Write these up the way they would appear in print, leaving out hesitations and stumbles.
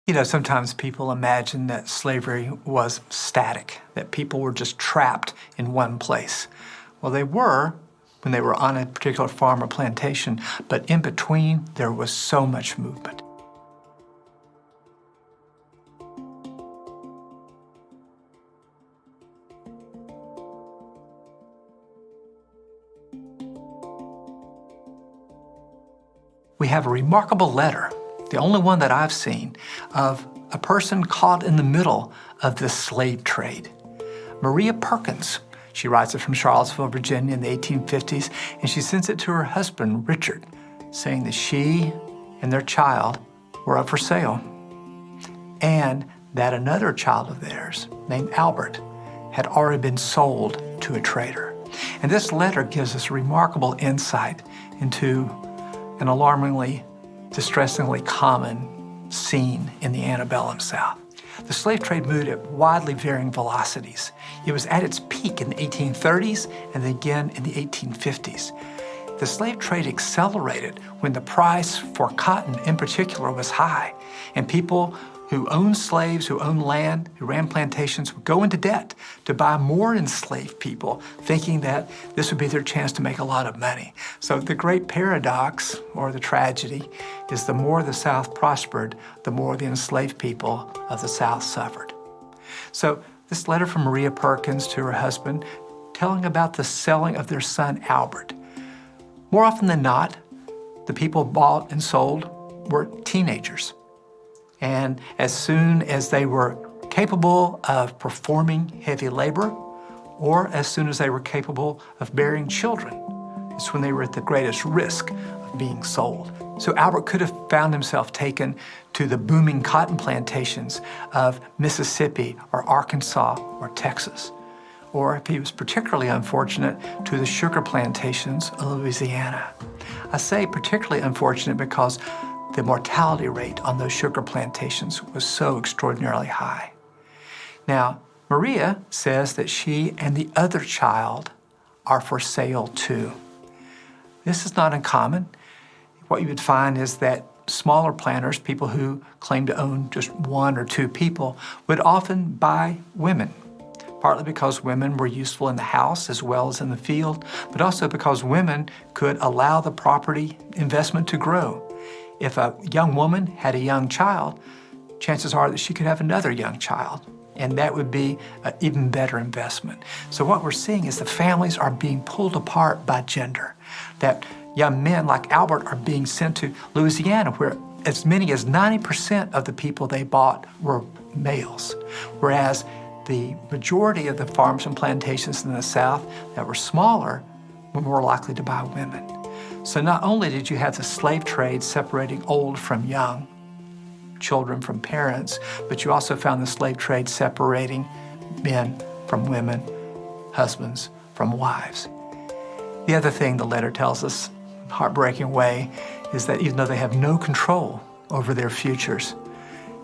You know, sometimes people imagine that slavery was static, that people were just trapped in one place. Well, they were when they were on a particular farm or plantation, but in between, there was so much movement. We have a remarkable letter, the only one that I've seen, of a person caught in the middle of this slave trade. Maria Perkins. She writes it from Charlottesville, Virginia in the 1850s, and she sends it to her husband, Richard, saying that she and their child were up for sale, and that another child of theirs, named Albert, had already been sold to a trader. And this letter gives us remarkable insight into an alarmingly, distressingly common scene in the antebellum South. The slave trade moved at widely varying velocities. It was at its peak in the 1830s and then again in the 1850s. The slave trade accelerated when the price for cotton in particular was high, and people who owned slaves, who owned land, who ran plantations would go into debt to buy more enslaved people, thinking that this would be their chance to make a lot of money. So the great paradox, or the tragedy, is the more the South prospered, the more the enslaved people of the South suffered. So this letter from Maria Perkins to her husband, telling about the selling of their son Albert. More often than not, the people bought and sold were teenagers. And as soon as they were capable of performing heavy labor, or as soon as they were capable of bearing children, it's when they were at the greatest risk of being sold. So Albert could have found himself taken to the booming cotton plantations of Mississippi or Arkansas or Texas, or if he was particularly unfortunate, to the sugar plantations of Louisiana. I say particularly unfortunate because the mortality rate on those sugar plantations was so extraordinarily high. Now, Maria says that she and the other child are for sale too. This is not uncommon. What you would find is that smaller planters, people who claim to own just one or two people, would often buy women, partly because women were useful in the house as well as in the field, but also because women could allow the property investment to grow. If a young woman had a young child, chances are that she could have another young child, and that would be an even better investment. So what we're seeing is the families are being pulled apart by gender, that young men like Albert are being sent to Louisiana, where as many as 90% of the people they bought were males, whereas the majority of the farms and plantations in the South that were smaller were more likely to buy women. So not only did you have the slave trade separating old from young, children from parents, but you also found the slave trade separating men from women, husbands from wives. The other thing the letter tells us, in a heartbreaking way, is that even though they have no control over their futures,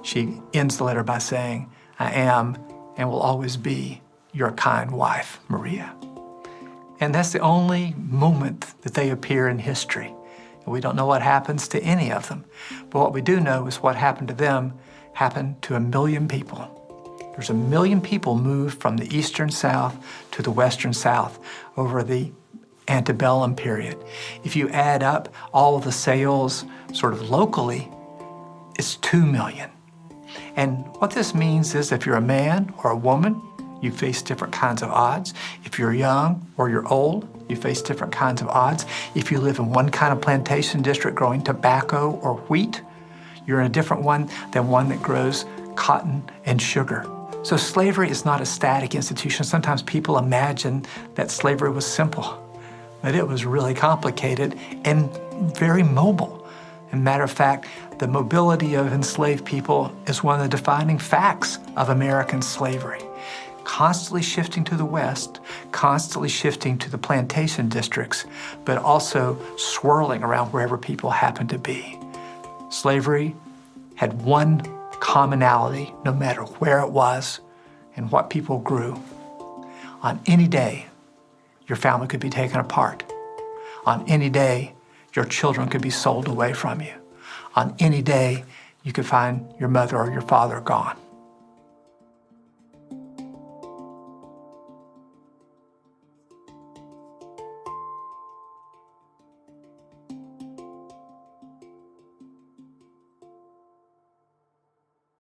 she ends the letter by saying, "I am and will always be your kind wife, Maria." And that's the only moment that they appear in history. We don't know what happens to any of them. But what we do know is what happened to them happened to 1 million people. There's 1 million people moved from the eastern South to the western South over the antebellum period. If you add up all of the sales sort of locally, it's 2 million. And what this means is if you're a man or a woman, you face different kinds of odds. If you're young or you're old, you face different kinds of odds. If you live in one kind of plantation district growing tobacco or wheat, you're in a different one than one that grows cotton and sugar. So slavery is not a static institution. Sometimes people imagine that slavery was simple, but it was really complicated and very mobile. As a matter of fact, the mobility of enslaved people is one of the defining facts of American slavery. Constantly shifting to the west, constantly shifting to the plantation districts, but also swirling around wherever people happen to be. Slavery had one commonality, no matter where it was and what people grew. On any day, your family could be taken apart. On any day, your children could be sold away from you. On any day, you could find your mother or your father gone.